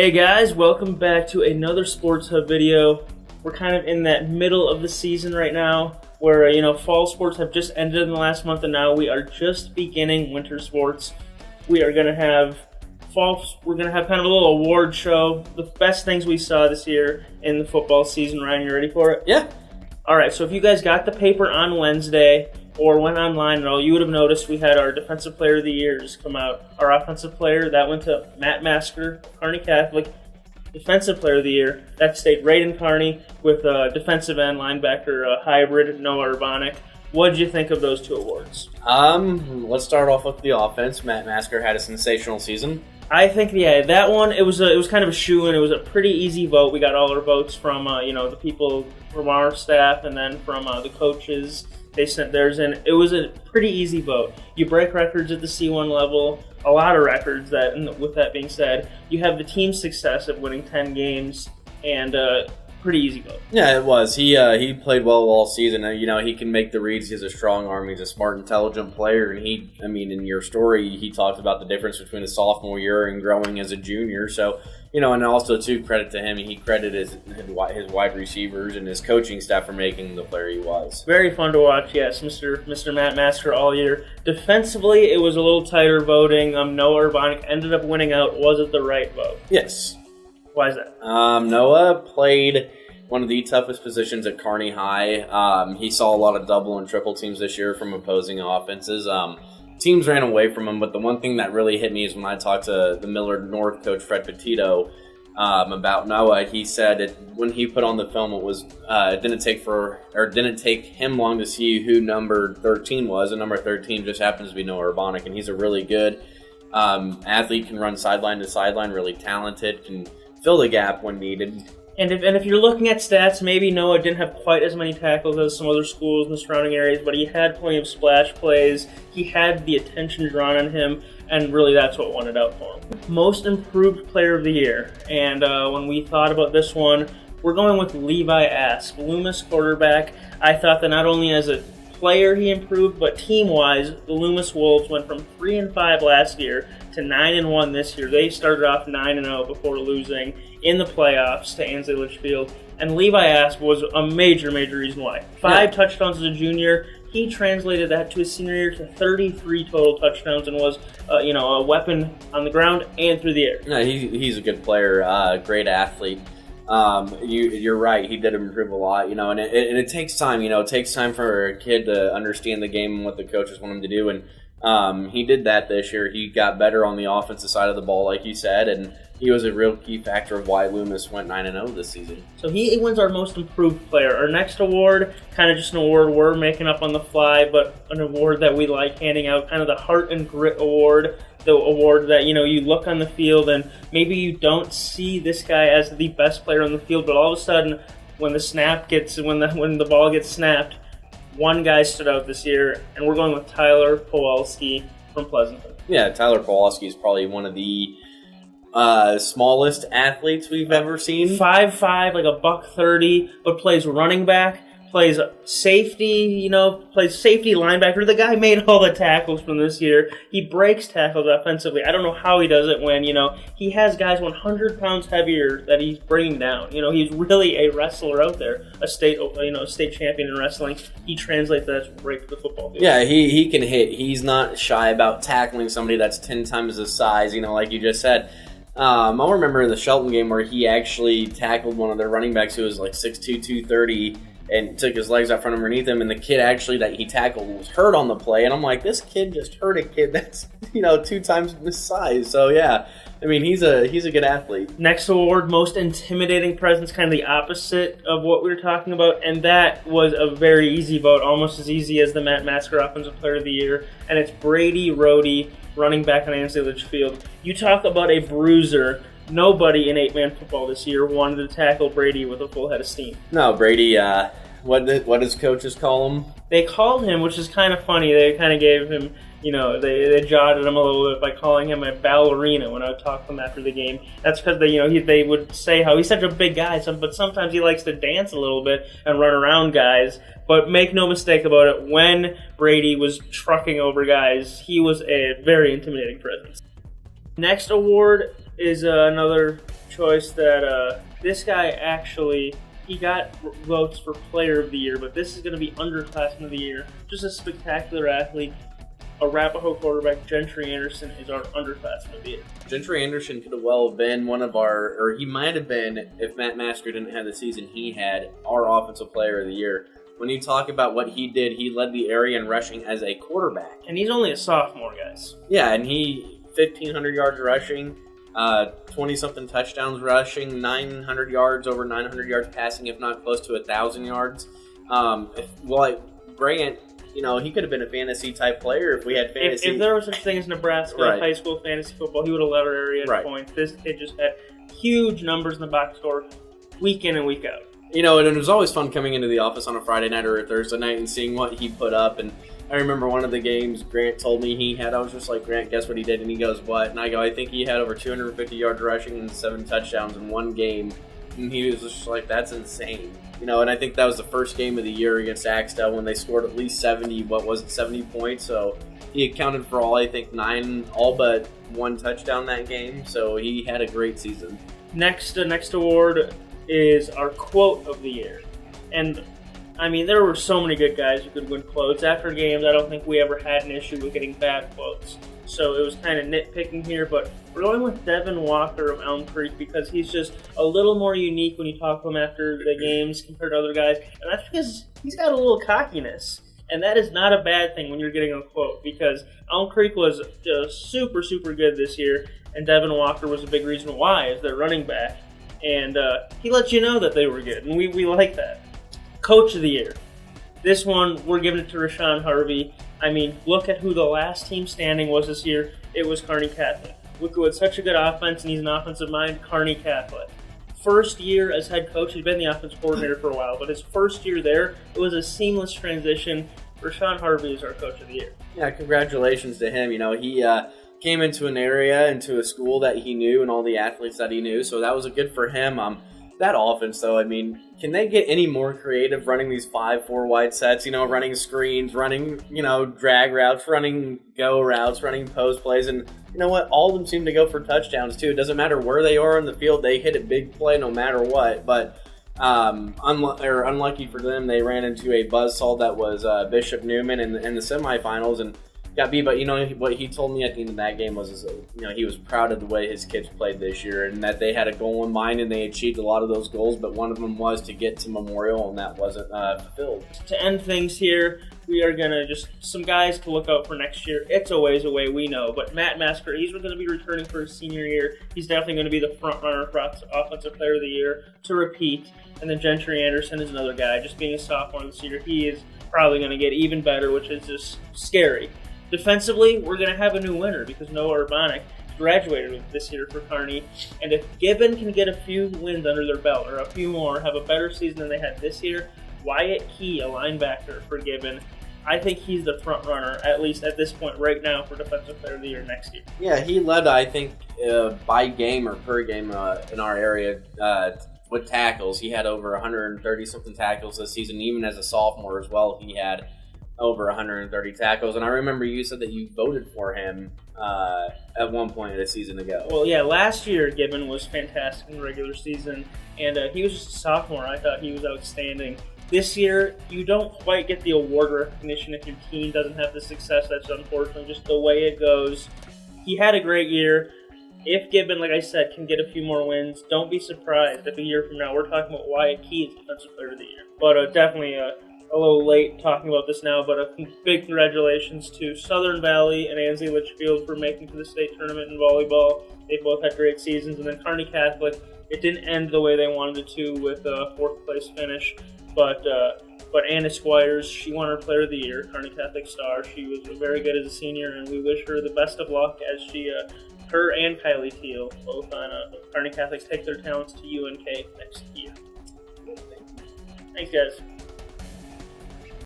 Hey guys, welcome back to another Sports Hub video. We're kind of in that middle of the season right now where, fall sports have just ended in the last month and now we are just beginning winter sports. We are going to have we're going to have kind of a little award show, the best things we saw this year in the football season. Ryan, you ready for it? Yeah. All right, so if you guys got the paper on Wednesday or went online at all, you would have noticed we had our Defensive Player of the Year just come out. Our Offensive Player, that went to Matt Masker, Kearney Catholic. Defensive Player of the Year, that stayed right in Kearney with defensive end linebacker hybrid Noah Urbanic. What did you think of those two awards? Let's start off with the offense. Matt Masker had a sensational season. I think, that one, it was kind of a shoo-in. It was a pretty easy vote. We got all our votes from, the people from our staff and then from the coaches. They sent theirs in. It was a pretty easy vote. You break records at the C1 level, a lot of records. And with that being said, you have the team's success of winning 10 games, and pretty easy vote. Yeah, it was. He played well all season. He can make the reads. He has a strong arm. He's a smart, intelligent player. And in your story, he talked about the difference between a sophomore year and growing as a junior. So, and also, too, credit to him. He credited his wide receivers and his coaching staff for making the player he was. Very fun to watch, yes, Mr. Matt Masker all year. Defensively, it was a little tighter voting. Noah Urbanic ended up winning out. Was it the right vote? Yes. Why is that? Noah played one of the toughest positions at Kearney High. He saw a lot of double and triple teams this year from opposing offenses. Teams ran away from him, but the one thing that really hit me is when I talked to the Millard North coach, Fred Petito, about Noah. He said when he put on the film, it didn't take him long to see who number 13 was, and number 13 just happens to be Noah Urbanic, and he's a really good athlete, can run sideline to sideline, really talented, can fill the gap when needed. And if you're looking at stats, maybe Noah didn't have quite as many tackles as some other schools in the surrounding areas, but he had plenty of splash plays. He had the attention drawn on him, and really that's what won it out for him. Most Improved Player of the Year. And when we thought about this one, we're going with Levi Asp, Loomis quarterback. I thought that not only as a player he improved, but team-wise, the Loomis Wolves went from 3-5 last year to 9-1 this year. They started off 9-0 before losing in the playoffs to Ansley Litchfield, and Levi Asp was a major reason why. 5 touchdowns as a junior. He translated that to his senior year to 33 total touchdowns and was, a weapon on the ground and through the air. No, he's a good player, great athlete. You're right. He did improve a lot, and it takes time. It takes time for a kid to understand the game and what the coaches want him to do. And he did that this year. He got better on the offensive side of the ball, like you said, and he was a real key factor of why Loomis went 9-0 this season. So he wins our Most Improved Player. Our next award, kind of just an award we're making up on the fly, but an award that we like handing out, kind of the Heart and Grit Award. The award that, you look on the field and maybe you don't see this guy as the best player on the field, but all of a sudden when the ball gets snapped, one guy stood out this year, and we're going with Tyler Kowalski from Pleasanton. Yeah, Tyler Kowalski is probably one of the smallest athletes we've ever seen. 5'5", like a $130, but plays running back, plays safety, plays safety linebacker. The guy made all the tackles from this year. He breaks tackles offensively. I don't know how he does it when, he has guys 100 pounds heavier that he's bringing down. He's really a wrestler out there, a state champion in wrestling. He translates that right to the football field. Yeah, he can hit. He's not shy about tackling somebody that's 10 times his size, like you just said. I remember in the Shelton game where he actually tackled one of their running backs who was like 6'2", 230, and took his legs out from underneath him, and the kid actually that he tackled was hurt on the play, and I'm like, this kid just hurt a kid that's 2 times his size. So yeah, he's a good athlete. Next award, Most Intimidating Presence, kind of the opposite of what we were talking about, and that was a very easy vote, almost as easy as the Matt Masker Offensive Player of the Year, and it's Brady Rohde, running back on Ansley Litchfield. You talk about a bruiser. Nobody in 8-man football this year wanted to tackle Brady with a full head of steam. No, Brady, what does coaches call him? They called him, which is kind of funny. They kind of gave him, they jotted him a little bit by calling him a ballerina when I would talk to him after the game. That's because they would say how he's such a big guy, but sometimes he likes to dance a little bit and run around guys. But make no mistake about it, when Brady was trucking over guys, he was a very intimidating presence. Next award is another choice that this guy actually, he got votes for Player of the Year, but this is going to be Underclassmen of the Year. Just a spectacular athlete. Arapahoe quarterback Gentry Anderson is our Underclassmen of the Year. Gentry Anderson could have well been one of our, or he might have been, if Matt Masker didn't have the season he had, our Offensive Player of the Year. When you talk about what he did, he led the area in rushing as a quarterback. And he's only a sophomore, guys. Yeah, and he 1,500 yards rushing, 20-something touchdowns rushing, 900 yards, over 900 yards passing, if not close to 1,000 yards. Grant, he could have been a fantasy-type player if we had fantasy. If there was such thing as Nebraska high school fantasy football, he would have led our area at points. This kid just had huge numbers in the box score week in and week out. And it was always fun coming into the office on a Friday night or a Thursday night and seeing what he put up. And I remember one of the games Grant told me he had. I was just like, Grant, guess what he did? And he goes, what? And I go, I think he had over 250 yards rushing and 7 touchdowns in one game. And he was just like, that's insane. And I think that was the first game of the year against Axtell when they scored at least 70 points. So he accounted for all but 1 touchdown that game. So he had a great season. Next award is our Quote of the Year. And, there were so many good guys who could win quotes. After games, I don't think we ever had an issue with getting bad quotes. So it was kind of nitpicking here, but we're going with Devin Walker of Elm Creek because he's just a little more unique when you talk to him after the games compared to other guys. And that's because he's got a little cockiness. And that is not a bad thing when you're getting a quote because Elm Creek was just super, super good this year. And Devin Walker was a big reason why as their running back. And he lets you know that they were good. And we like that. Coach of the Year. This one, we're giving it to Rashawn Harvey. Look at who the last team standing was this year. It was Kearney Catholic. Look who had such a good offense, and he's an offensive mind, Kearney Catholic. First year as head coach, he'd been the offensive coordinator for a while, but his first year there, it was a seamless transition. Rashawn Harvey is our Coach of the Year. Yeah, congratulations to him. He came into an area, into a school that he knew and all the athletes that he knew, so that was good for him. That offense, though, can they get any more creative running these 5-4 wide sets, running screens, running, drag routes, running go routes, running post plays, and you know what? All of them seem to go for touchdowns, too. It doesn't matter where they are in the field. They hit a big play no matter what, but unlucky for them, they ran into a buzzsaw that was Bishop Newman in the semifinals, and got beat, but what he told me at the end of that game was, he was proud of the way his kids played this year and that they had a goal in mind and they achieved a lot of those goals, but one of them was to get to Memorial and that wasn't fulfilled. To end things here, we are going to just some guys to look out for next year. It's a ways away, we know, but Matt Masker, he's going to be returning for his senior year. He's definitely going to be the front runner for Offensive Player of the Year to repeat. And then Gentry Anderson is another guy. Just being a sophomore this year, he is probably going to get even better, which is just scary. Defensively, we're going to have a new winner because Noah Urbanic graduated this year for Kearney. And if Gibbon can get a few wins under their belt or a few more, have a better season than they had this year, Wyatt Key, a linebacker for Gibbon, I think he's the front runner, at least at this point right now, for Defensive Player of the Year next year. Yeah, he led, I think, by game or per game in our area with tackles. He had over 130-something tackles this season. Even as a sophomore as well, he had over 130 tackles. And I remember you said that you voted for him at one point a season ago. Well, yeah, last year Gibbon was fantastic in the regular season, and he was just a sophomore. I thought he was outstanding. This year, you don't quite get the award recognition if your team doesn't have the success. That's unfortunately just the way it goes. He had a great year. If Gibbon, like I said, can get a few more wins, don't be surprised if a year from now we're talking about Wyatt Key as Defensive Player of the Year. But definitely a little late talking about this now, but a big congratulations to Southern Valley and Ansley Litchfield for making to the state tournament in volleyball. They both had great seasons. And then Kearney Catholic, it didn't end the way they wanted it to with a fourth-place finish. But Anna Squires, she won her Player of the Year, Kearney Catholic star. She was very good as a senior, and we wish her the best of luck as her and Kylie Teal, both on Kearney Catholic, take their talents to UNK next year. Thanks, guys.